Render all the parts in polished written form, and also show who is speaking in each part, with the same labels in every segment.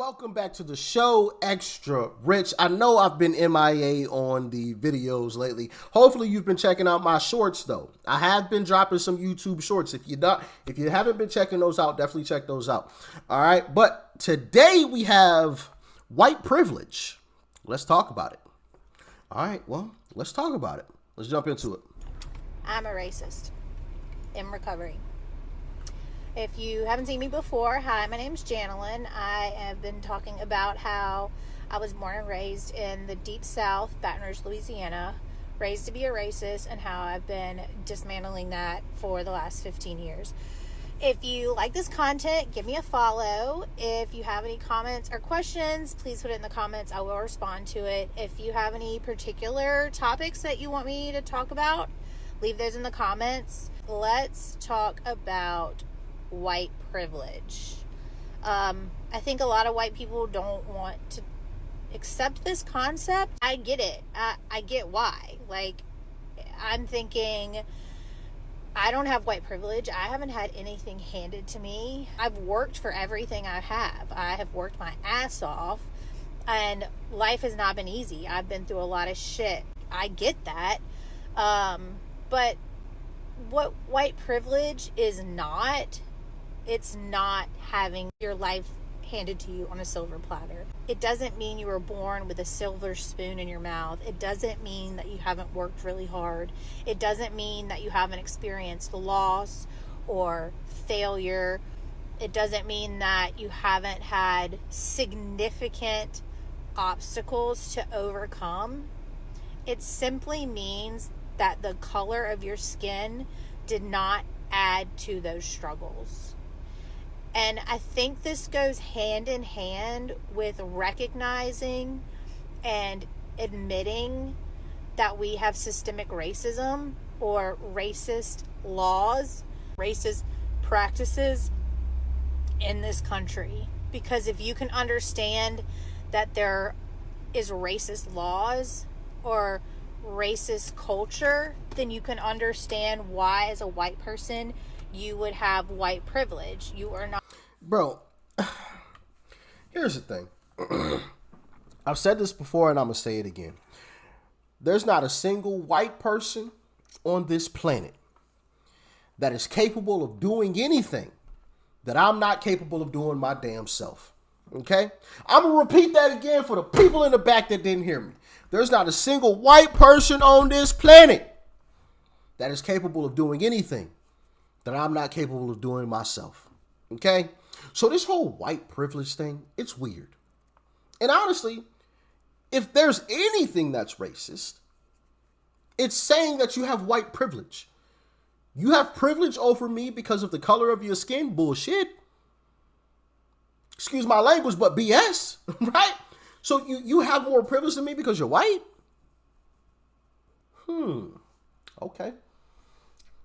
Speaker 1: Welcome back to the show, Extra Rich. I know I've been MIA on the videos lately. Hopefully you've been checking out my shorts though. I have been dropping some YouTube shorts. If you haven't been checking those out, definitely check those out. All right, but today we have white privilege. Let's talk about it. All right, well, let's talk about it. Let's jump into it.
Speaker 2: I'm a racist in recovery. If you haven't seen me before, hi, my name's Janelyn. I have been talking about how I was born and raised in the deep south, Baton Rouge, Louisiana, raised to be a racist, and how I've been dismantling that for the last 15 years. If you like this content, give me a follow. If you have any comments or questions, please put it in the comments. I will respond to it. If you have any particular topics that you want me to talk about, leave those in the comments. Let's talk about white privilege. I think a lot of white people don't want to accept this concept. I get it. I get why. Like, I'm thinking, I don't have white privilege. I haven't had anything handed to me. I've worked for everything I have. I have worked my ass off, and life has not been easy. I've been through a lot of shit. I get that. But what white privilege is not, it's not having your life handed to you on a silver platter. It doesn't mean you were born with a silver spoon in your mouth. It doesn't mean that you haven't worked really hard. It doesn't mean that you haven't experienced loss or failure. It doesn't mean that you haven't had significant obstacles to overcome. It simply means that the color of your skin did not add to those struggles. And I think this goes hand in hand with recognizing and admitting that we have systemic racism or racist laws, racist practices in this country. Because if you can understand that there is racist laws or racist culture, then you can understand why, as a white person, you would have white privilege. You are not.
Speaker 1: Bro, here's the thing. I've said this before and I'm going to say it again. There's not a single white person on this planet that is capable of doing anything that I'm not capable of doing my damn self. Okay? I'm going to repeat that again for the people in the back that didn't hear me. There's not a single white person on this planet that is capable of doing anything that I'm not capable of doing myself. Okay? So this whole white privilege thing, it's weird. And honestly, if there's anything that's racist, it's saying that you have white privilege. You have privilege over me because of the color of your skin? Bullshit. Excuse my language, but BS, right? So you have more privilege than me because you're white? Okay.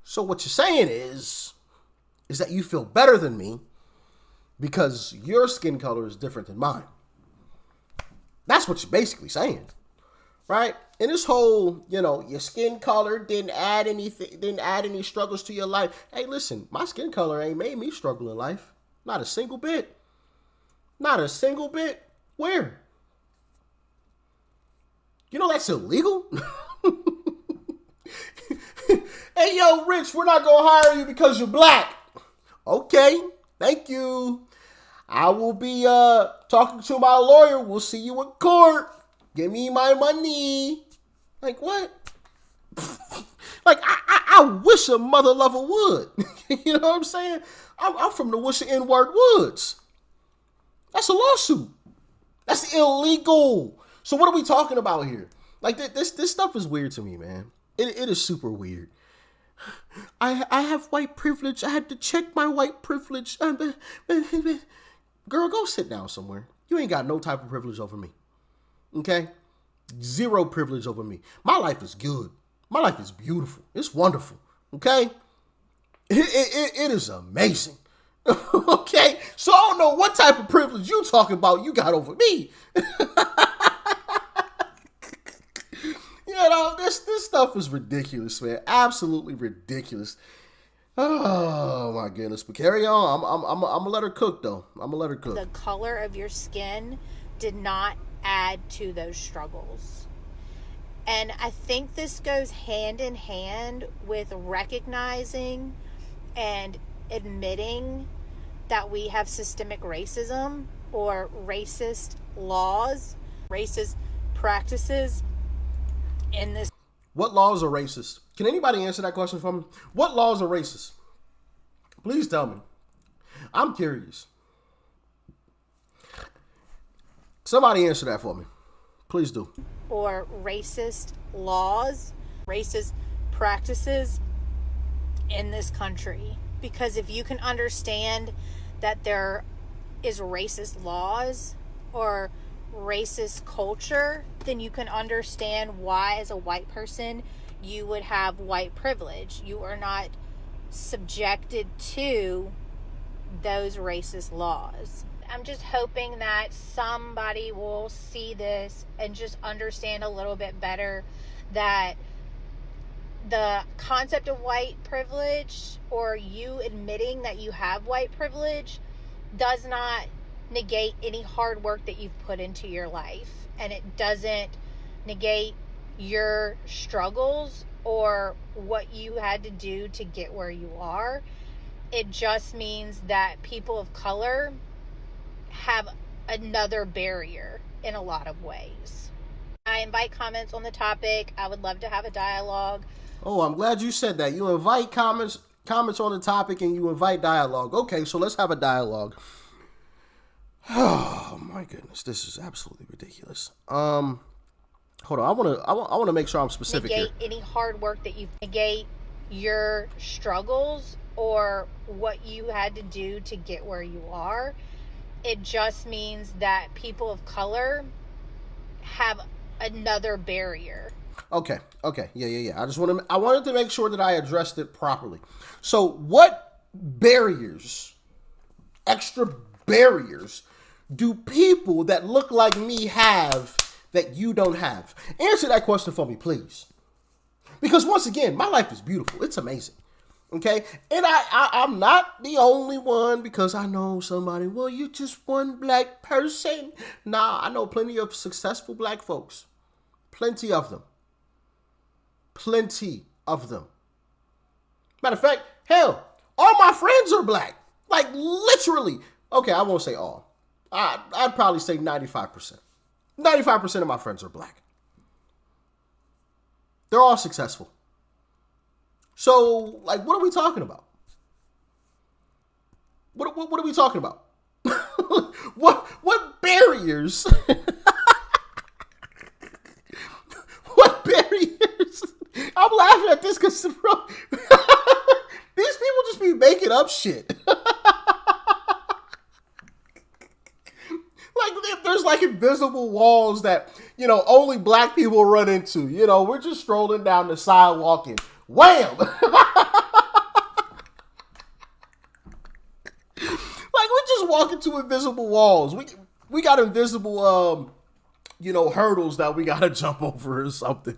Speaker 1: So what you're saying is that you feel better than me because your skin color is different than mine. That's what you're basically saying, right? And this whole, your skin color didn't add any struggles to your life. Hey, listen, my skin color ain't made me struggle in life. Not a single bit. Not a single bit. Where? You know that's illegal? Hey, yo, Rich, we're not going to hire you because you're black. Okay, thank you. I will be talking to my lawyer. We'll see you in court. Give me my money. Like, what? Like, I wish a mother lover would. You know what I'm saying? I'm from the Wish N-word woods. That's a lawsuit. That's illegal. So what are we talking about here? Like, this stuff is weird to me, man. It is super weird. I have white privilege. I had to check my white privilege. Girl, go sit down somewhere. You ain't got no type of privilege over me. Okay? Zero privilege over me. My life is good. My life is beautiful. It's wonderful. Okay? It is amazing. Okay? So I don't know what type of privilege you talking about you got over me. This stuff is ridiculous, man. Absolutely ridiculous. Oh my goodness! But carry on. I'm gonna let her cook though. I'm gonna let her cook.
Speaker 2: The color of your skin did not add to those struggles. And I think this goes hand in hand with recognizing and admitting that we have systemic racism or racist laws, racist practices in this.
Speaker 1: What laws are racist? Can anybody answer that question for me? What laws are racist? Please tell me. I'm curious. Somebody answer that for me. Please do.
Speaker 2: Or racist laws, racist practices in this country. Because if you can understand that there is racist laws or racist culture, then you can understand why, as a white person, you would have white privilege. You are not subjected to those racist laws. I'm just hoping that somebody will see this and just understand a little bit better that the concept of white privilege, or you admitting that you have white privilege, does not negate any hard work that you've put into your life. And it doesn't negate your struggles or what you had to do to get where you are. It just means that people of color have another barrier in a lot of ways. I invite comments on the topic. I would love to have a dialogue.
Speaker 1: Oh, I'm glad you said that. You invite comments on the topic and you invite dialogue. Okay, so let's have a dialogue. Oh my goodness, this is absolutely ridiculous. Hold on, I want to make sure I'm specific
Speaker 2: negate
Speaker 1: here.
Speaker 2: Any hard work that you negate your struggles or what you had to do to get where you are. It just means that people of color have another barrier.
Speaker 1: Okay. Yeah. I wanted to make sure that I addressed it properly. So, what barriers, extra barriers, do people that look like me have that you don't have? Answer that question for me, please. Because once again, my life is beautiful. It's amazing. Okay? And I'm not the only one, because I know somebody, well, you're just one black person. Nah, I know plenty of successful black folks. Plenty of them. Matter of fact, hell, all my friends are black. Like, literally. Okay, I won't say all. I'd probably say 95%. 95% of my friends are black. They're all successful. So, like, what are we talking about? What are we talking about? What barriers? What barriers? I'm laughing at this because, bro, these people just be making up shit. Like, there's like invisible walls that, only black people run into. We're just strolling down the sidewalk and wham! Like, we just walk into invisible walls. We got invisible, hurdles that we gotta jump over or something.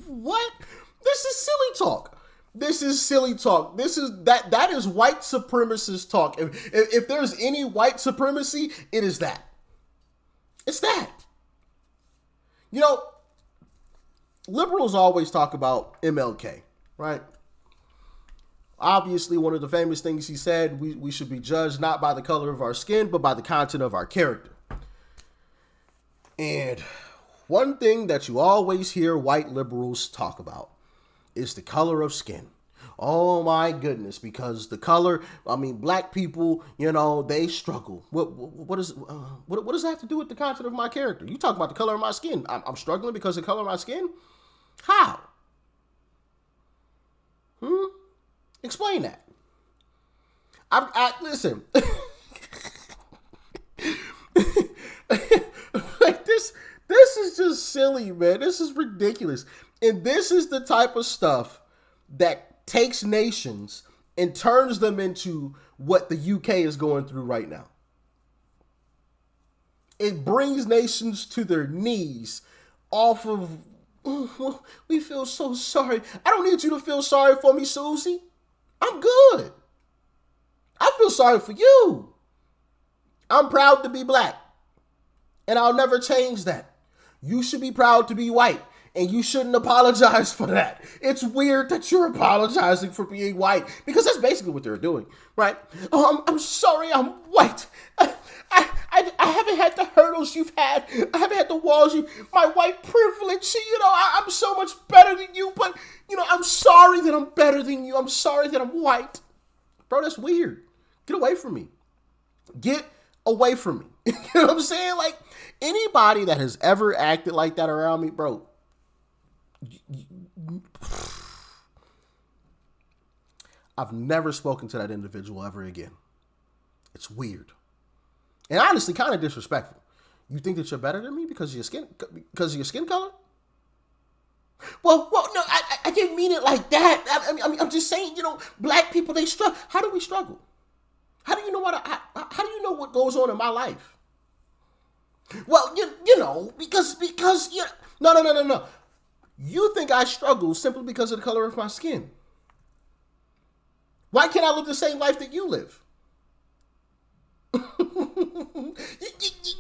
Speaker 1: What? This is silly talk. That is white supremacist talk. If there's any white supremacy, it is that. It's that. Liberals always talk about MLK, right? Obviously, one of the famous things he said, we should be judged not by the color of our skin, but by the content of our character. And one thing that you always hear white liberals talk about is the color of skin. Oh my goodness, because black people, they struggle. What does that have to do with the content of my character? You talk about the color of my skin. I'm struggling because of the color of my skin? How? Explain that. Listen. Like this is just silly, man. This is ridiculous. And this is the type of stuff that takes nations and turns them into what the UK is going through right now. It brings nations to their knees off of, we feel so sorry. I don't need you to feel sorry for me, Susie. I'm good. I feel sorry for you. I'm proud to be black. And I'll never change that. You should be proud to be white. And you shouldn't apologize for that. It's weird that you're apologizing for being white. Because that's basically what they're doing, right? Oh, I'm sorry I'm white. I haven't had the hurdles you've had. I haven't had the walls my white privilege. I'm so much better than you. But, I'm sorry that I'm better than you. I'm sorry that I'm white. Bro, that's weird. Get away from me. Get away from me. You know what I'm saying? Like, anybody that has ever acted like that around me, bro, I've never spoken to that individual ever again. It's weird. And honestly, kind of disrespectful. You think that you're better than me because of your skin color? Well, no, I didn't mean it like that. I'm just saying, black people, they struggle. How do we struggle? How do you know how do you know what goes on in my life? Well, because no. You think I struggle simply because of the color of my skin. Why can't I live the same life that you live?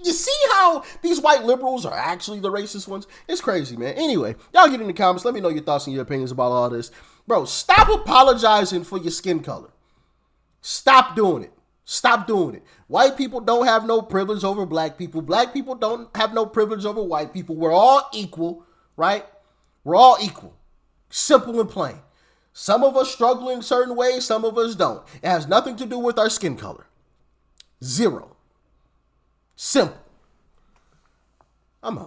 Speaker 1: You see how these white liberals are actually the racist ones? It's crazy, man. Anyway, y'all get in the comments. Let me know your thoughts and your opinions about all this. Bro, stop apologizing for your skin color. Stop doing it. Stop doing it. White people don't have no privilege over black people. Black people don't have no privilege over white people. We're all equal, right? We're all equal. Simple and plain. Some of us struggle in certain ways. Some of us don't. It has nothing to do with our skin color. Zero. Simple. I'm out.